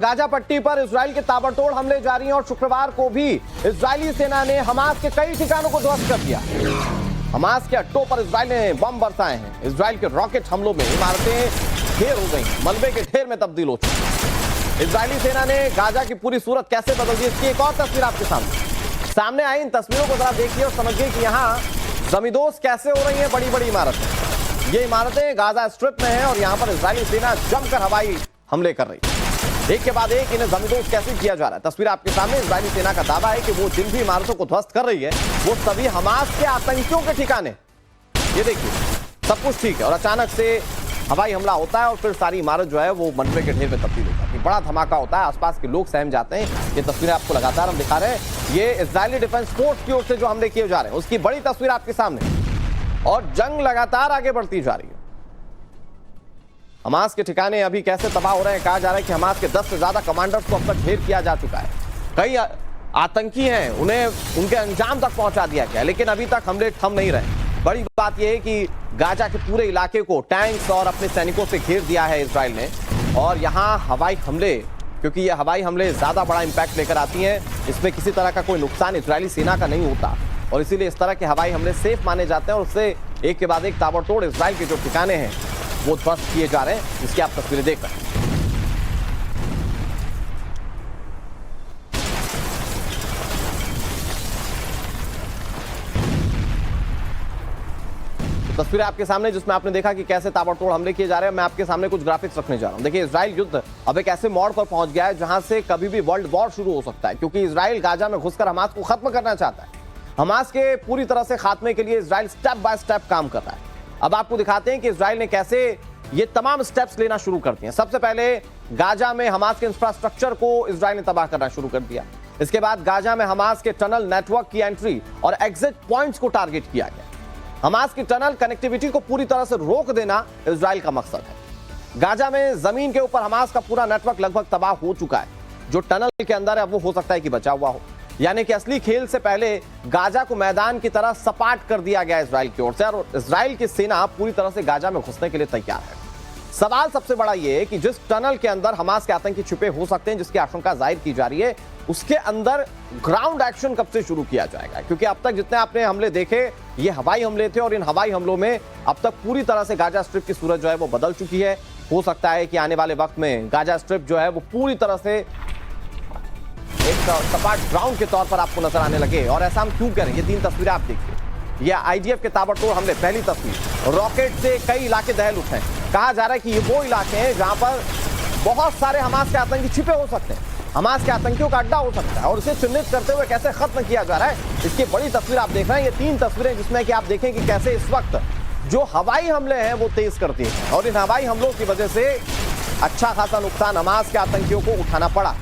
Gaza पट्टी पर Israel के ताबड़तोड़ हमले जारी हैं और शुक्रवार को भी इजरायली सेना ने हमास के कई ठिकानों को ध्वस्त कर दिया। हमास के अड्डों पर इजराइल ने बम बरसाए हैं। इजराइल के रॉकेट हमलों में इमारतें ढेर हो गई, मलबे के ढेर में तब्दील हो चुकी। इजरायली सेना ने गाजा की पूरी सूरत कैसे बदल दी, इसकी एक और तस्वीर आपके सामने आई। इन तस्वीरों को जरा देखिए और समझिए कि यहाँ जमींदोज कैसे हो रही है। बड़ी बड़ी इमारतें, ये इमारतें गाजा स्ट्रिप में हैं और यहाँ पर इजरायली सेना जमकर हवाई हमले कर रही है। एक के बाद एक इन्हें जमींदोज कैसे किया जा रहा है। तस्वीर आपके सामने। इजरायली सेना का दावा है कि वो जिन भी इमारतों को ध्वस्त कर रही है वो सभी हमास के आतंकियों के ठिकाने। ये देखिए, सब कुछ ठीक है और अचानक से हवाई हमला होता है और फिर सारी इमारत जो है वो मलबे के ढेर में तब्दील हो जाती है। बड़ा धमाका होता है, आसपास के लोग सहम जाते हैं। ये तस्वीरें आपको लगातार हम दिखा रहे हैं। ये इजरायली डिफेंस फोर्स की ओर से जो हमले किए जा रहे हैं उसकी बड़ी तस्वीर आपके सामने। और जंग लगातार आगे बढ़ती जा रही है। हमास के ठिकाने अभी कैसे तबाह हो रहे हैं। कहा जा रहा है कि हमास के 10 से ज्यादा कमांडर्स को अब तक ढेर किया जा चुका है। कई आतंकी हैं, उन्हें उनके अंजाम तक पहुंचा दिया गया, लेकिन अभी तक हमले थम नहीं रहे। बड़ी बात यह है कि गाजा के पूरे इलाके को टैंक्स और अपने सैनिकों से घेर दिया है इजराइल ने। और यहाँ हवाई हमले, क्योंकि ये हवाई हमले ज्यादा बड़ा इंपैक्ट लेकर आती हैं, इसमें किसी तरह का कोई नुकसान इजरायली सेना का नहीं होता और इसीलिए इस तरह के हवाई हमले सेफ माने जाते हैं और उससे एक के बाद एक ताबड़तोड़ इजराइल के जो ठिकाने हैं वो ध्वस्त किए जा रहे हैं, जिसकी आप तस्वीरें देख रहे हैं। तो तस्वीरें आपके सामने जिसमें आपने देखा कि कैसे ताबड़तोड़ हमले किए जा रहे हैं। मैं आपके सामने कुछ ग्राफिक्स रखने जा रहा हूं। देखिए, इजराइल युद्ध अब एक ऐसे मोड़ पर पहुंच गया है जहां से कभी भी वर्ल्ड वॉर शुरू हो सकता है, क्योंकि इजराइल गाजा में घुसकर हमास को खत्म करना चाहता है। हमास के पूरी तरह से खात्मे के लिए इजराइल स्टेप बाय स्टेप काम कर रहा है। अब आपको दिखाते हैं कि इजराइल ने कैसे ये तमाम स्टेप्स लेना शुरू कर दिए। सबसे पहले गाजा में हमास के इंफ्रास्ट्रक्चर को इजराइल ने तबाह करना शुरू कर दिया। इसके बाद गाजा में हमास के टनल नेटवर्क की एंट्री और एग्जिट पॉइंट्स को टारगेट किया गया। हमास की टनल कनेक्टिविटी को पूरी तरह से रोक देना इजराइल का मकसद है। गाजा में जमीन के ऊपर हमास का पूरा नेटवर्क लगभग तबाह हो चुका है। जो टनल के अंदर है वो हो सकता है कि बचा हुआ हो, यानी कि असली खेल से पहले गाजा को मैदान की तरह सपाट कर दिया गया इजराइल की ओर से और इजराइल की सेना पूरी तरह से गाजा में घुसने के लिए तैयार है। सवाल सबसे बड़ा यह है कि जिस टनल के अंदर हमास के आतंकी छिपे हो सकते हैं, जिसकी आशंका जाहिर की जा रही है, उसके अंदर ग्राउंड एक्शन कब से शुरू किया जाएगा। क्योंकि अब तक जितने आपने हमले देखे ये हवाई हमले थे और इन हवाई हमलों में अब तक पूरी तरह से गाजा स्ट्रिप की सूरत जो है वो बदल चुकी है। हो सकता है कि आने वाले वक्त में गाजा स्ट्रिप जो है वो पूरी तरह से एक सपाट ग्राउंड के तौर पर आपको नजर आने लगे। और ऐसा हम क्यों करें। ये 3 तस्वीरें आप देखिए। ये आईडीएफ के ताबड़तोड़ हमले। पहली तस्वीर, रॉकेट से कई इलाके दहल उठे हैं। कहा जा रहा है कि ये वो इलाके हैं जहां पर बहुत सारे हमास के आतंकी छिपे हो सकते हैं, हमास के आतंकियों का अड्डा हो सकता है और इसे चिन्हित करते हुए कैसे खत्म किया जा रहा है, इसकी बड़ी तस्वीर आप देख रहे हैं। ये 3 तस्वीरें जिसमें कि आप देखें कि कैसे इस वक्त जो हवाई हमले हैं वो तेज करती है और इन हवाई हमलों की वजह से अच्छा खासा नुकसान हमास के आतंकियों को उठाना पड़ा।